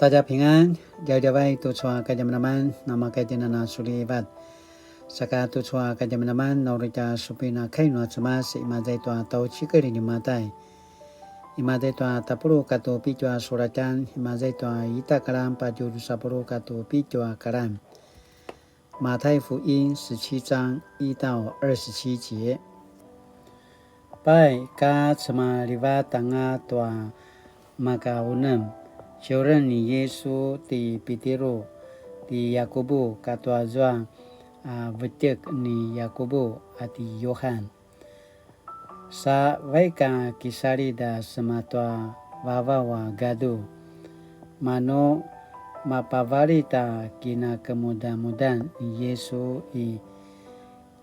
大家平安，家家外多错大家们们，那么大家那苏里巴，saka多错大家们们，那我家苏比那开诺怎么是嘛在多到七个人嘛在，嘛在多大不罗卡多比较苏拉江，嘛在多伊塔格兰巴就萨不罗卡多比较格兰，马太福音17章1到27节，拜嘎什么里巴当啊多马嘎乌嫩。Syuran ni Yesu ti Pitero ti Yakobo katwa zwa vetek ni Yakobo ati Yohan. Sa vaika kisari da sematwa wawawa gado. Mano mapavarita kina kemudahan ni Yesu i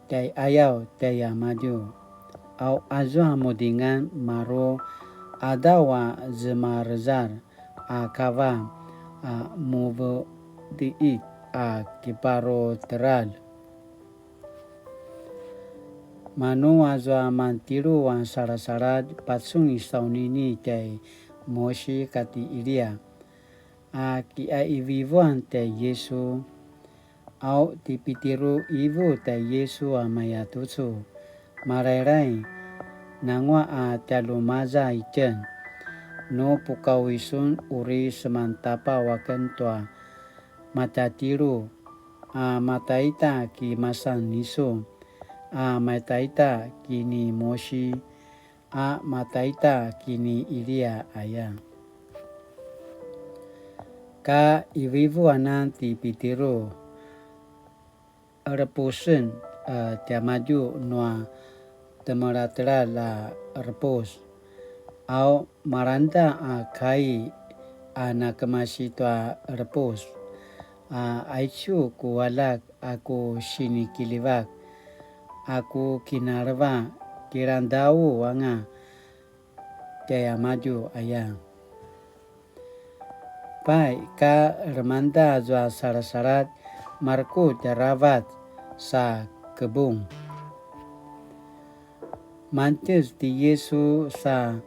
tay ayaw taya maju. Au azwa mudingan maro adawa zemarzar. Kava move di it kiparo teral mano azwa mantiru wan sara-sara patsung isaunini tay moshi kati ilia ki ivivuan tay Yesu au tipitiru ivu tay Yesu amayatutsu marairai nangwa talumaza ichen no pukawisun uri semantapa waken tua matatiru mataita ki masan niso mataita kini moshi mataita kini ilia aya ka ivivu anan ti pitiro reposen tiamaju noa temeratera la repos au maranta kai nakemasitwa repos aichu kuwalak aku sinikilibak aku kinarva kirandau wanga kaya maju aya pai ka remanda jwa sarasarat marku jaravat sa kebung mantis di Yesu sa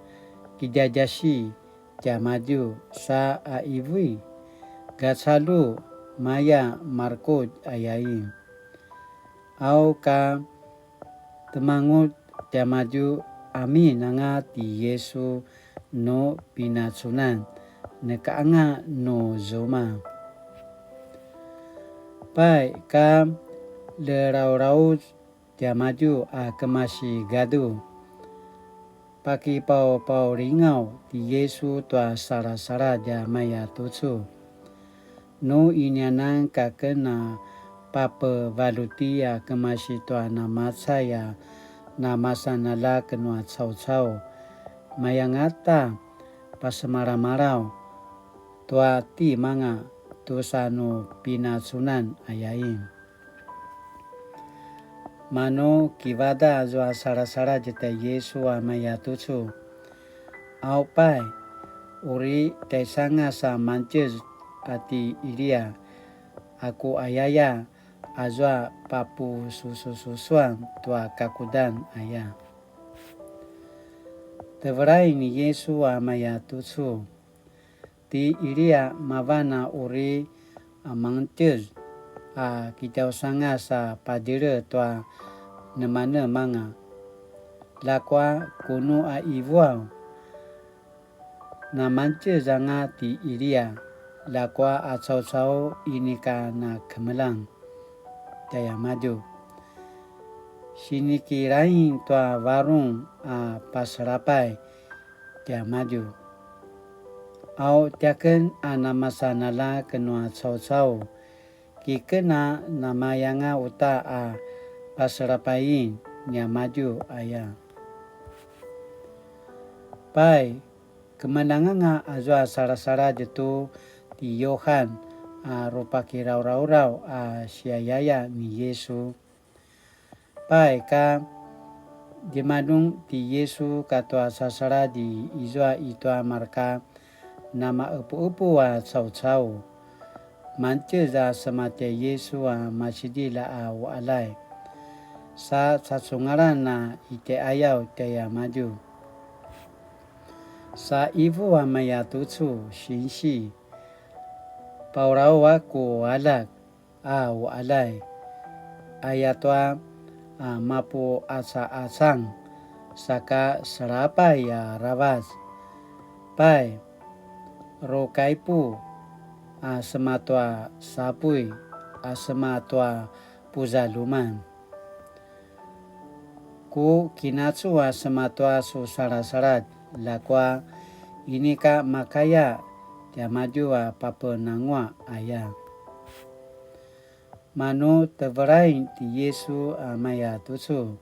kijajasi jamaju sa aivui gasalu maya markot ayai au ka temangut jamaju ami nanga ti Yesu no pinatsunan nekaanga no zoma pai ka lerau-rau jamaju kemasi gadu paki pau ringau di Yesu tua sara-sara jamaya tutsu no inyanan kakena papa valutia kemasi tua nama saya nama sanala kenua cau-cau mayangata pasemara-marau tua ti manga tusano pinatsunan ayain mano kivada jwa sara-sara jeta Yesu amayatutsu au pai uri taisanga sa manches ati ilia aku ayaya azwa papu sususuan tua kakudan aya teverai ni Yesu amayatutsu ti ilia mavana uri manches kita usanga sa padire tua nemane manga lakwa kunu ivuau na manche zanga ti ilia lakwa acau-cau inika na kemelang daya maju sinikirain tua warung pasarapai daya maju au tiaken anamasanala kenua cau-cau kikena namayanga uta pasarapain nya maju aya pai kemenangan azwa sara-sara jetu di Yohan rupa kirau-rau siayaya ni Yesu pai ka jemadung di Yesu katwa sasara di izwa itwa marka nama upu-upu cau-cau manche za semate Yesu masidila walai sa satsungaran na ite ayaw taya maju sa ivu amayatutsu shinshi paurawa ku alak wa alay ayatwa mapu asa-asang saka serapay rabas pai rokaipu sematwa sapui sematwa puzaluman ku kinatsu sematwa su sarat-sarat lakwa ini ka makaya tia maju papenangwa aya manu teverai ti Yesu maya tutsu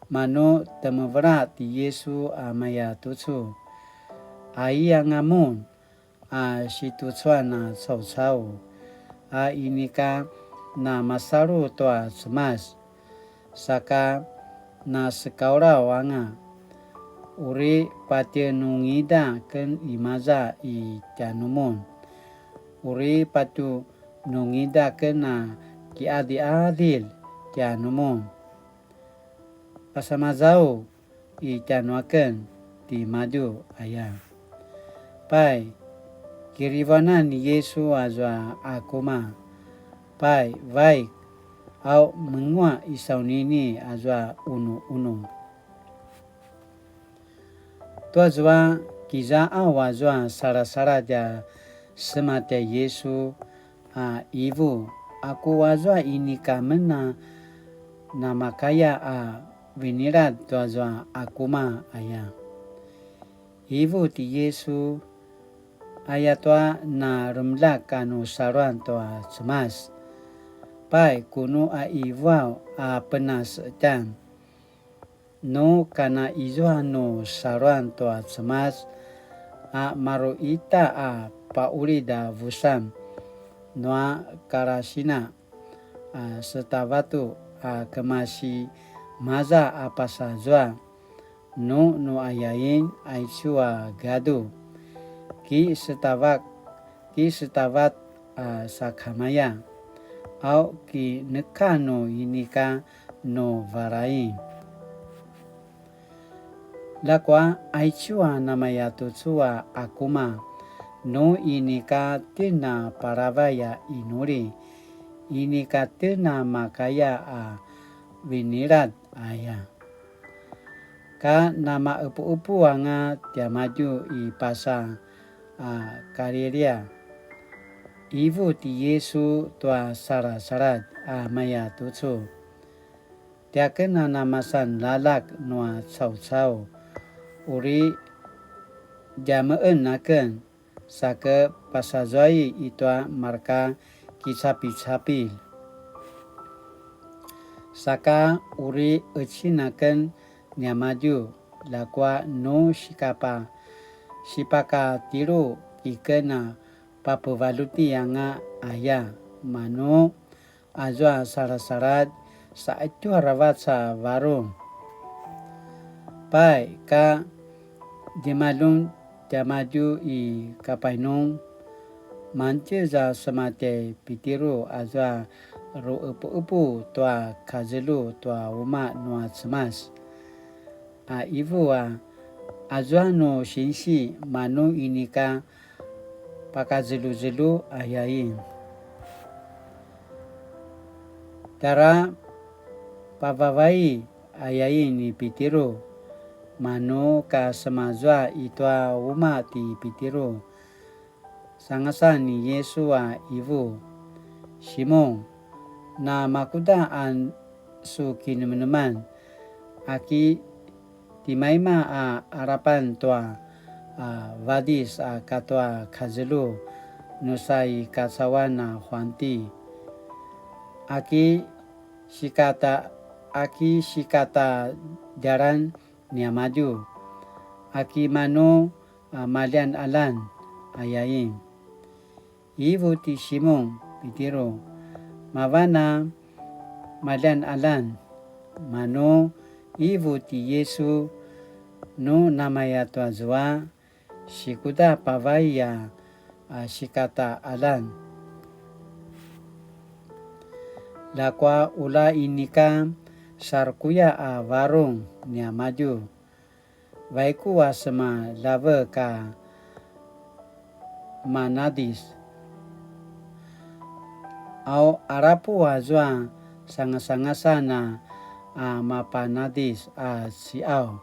manu temevera ti Yesu maya tutsu ai ngamun situtswana sau-sau ini ka na masaru toa semas saka na sekaura wanga uri patia nungida ken imaza i tianumon uri patu nungida kena ki adi-adil tianumon pasamazau i tianuaken ti madu aya pai kirivanan Yesu azwa akuma pai vai au mengua isau nini azwa unu tua zwa kiza awazwa sara-sara ja semate Yesu ivu aku wazwa ini kamena nama kaya vinirat tua zwa akuma aya ivu ti Yesu ayatwa na rumlak kanu saruan toa semas pai kunu iwao penas dan no kana izwa no saruan toa semas maru ita paurida vusam noa karasina setavatu kemasi maza pasazwa no ayain aitsua gadu ki setavat sakamaya au ki nekano inika no varai lakwa aichua namaya tutsua akuma no inika tena paravaya inuri inika tena makaya vinirat aya ka nama upu-upu anga tia maju i pasa kariria ivu ti Yesu tua sara-sarat maya tutsu tia kena namasan lalak noa sau-sau uri jameen naken sake pasazoi itua marka kisapi-sapi saka uri ecinaken nyamaju lakwa no sipaka tiru ikena papuvaluti anga aya mano azwa sara-sarat sa itu harawat sa varung pai ka dimalung jamaju i kapainong manche za semate pitiru azwa ro upu tua kazelu tua uma noa semas ivu azwa no shinsi manu inika pakazelu ayain tara pavavai ayain ni pitiru manu ka semazwa itua uma ti pitiru sangasa ni Yesu ivu Simon na makuda su kinemeneman aki timaima harapan tua vadis katwa kazelu nusai kasawana Juanti aki sikata jaran niamaju aki mano malian alan ayain ivu ti Simon pitiro mavana malian alan mano ivu ti Yesu no namaya tua zwa sikuda pavaya sikata alan lakwa ula inika sarkuya varung niamaju vaiku sema lave ka manadis au arapu azwa sanga-sanga sana mapanadis siau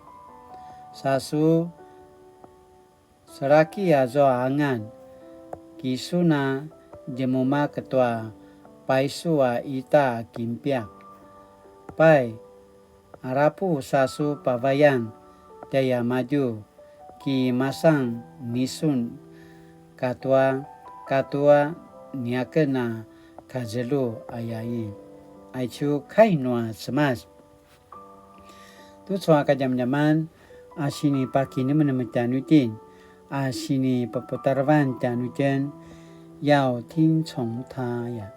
sasu saraki azwa angan kisuna jemuma ketua paisua ita kimpia pai arapu sasu pavayan daya maju ki masang nisun katua niakena kajelu ayai aichu kainua semas tu soa kajam-jaman asini paki ni menemetanutin asini peputarvan tanujen要听从他呀，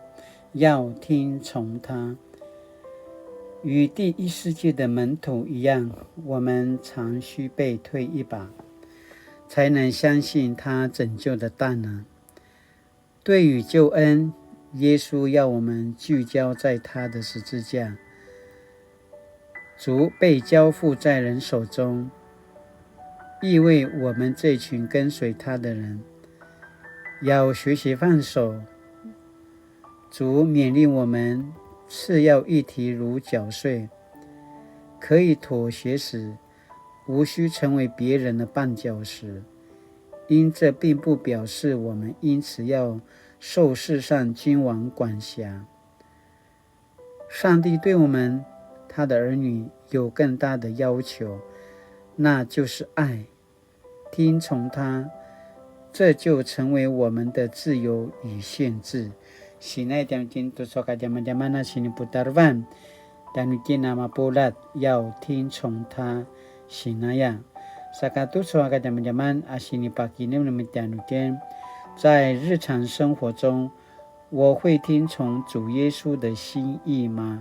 要听从他。与第一世界的门徒一样，我们常需被推一把，才能相信他拯救的大能。对于救恩，耶稣要我们聚焦在他的十字架，主被交付在人手中，意味我们这群跟随他的人要学习放手。主勉励我们次要一提如缴税，可以妥协时，无需成为别人的绊脚石。因这并不表示我们因此要受世上君王管辖。上帝对我们他的儿女有更大的要求，那就是爱，听从他，这就成为我们的自由与限制。Sinai tiang-tiang tu soka zaman-zaman na sini putarvan dan kina mapulat yau tin chong ta sinaya sakatu soka zaman-zaman asini pakini menemitan tiang 在日常生活中我会听从主耶稣的心意吗？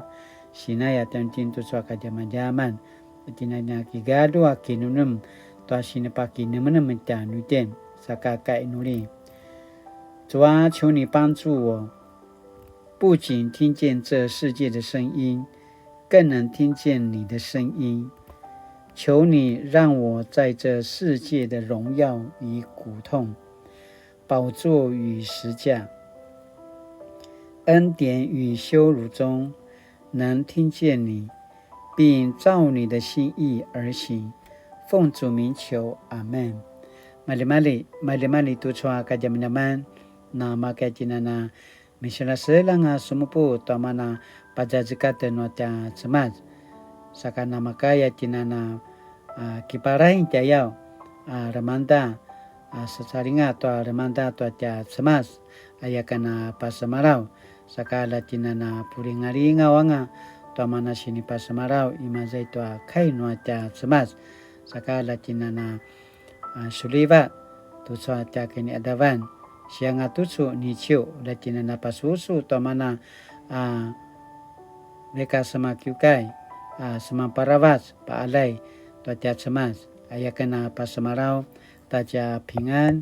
Sinaya tiang-tiang tu soka zaman-zaman tinanya kigado akinunum to asini pakini menemitan tiang sakaka inuli 主啊，求你帮助我不仅听见这世界的声音，更能听见你的声音。求你让我在这世界的荣耀与苦痛、宝座与十架、恩典与羞辱中，能听见你，并照你的心意而行。奉主名求，阿们。Mali-mali tu chua kajam-jaman nama kajinana Misalnya selanga sumupu tamana pajajikate no tia semas sakana makaya tinana kiparain tiayau remanda sesaringa to remanda to tia semas ayakana pasamarau sakala tinana puringaringa wanga tamana sini pasamarau imazai to kai no tia semas sakala tinana suliva to sa tia kini adavan siang atusu ni ciu latina na pasusu to mana mereka semakyukai semaparavas paalai to tiat semas ayakana pasamarau taja pingan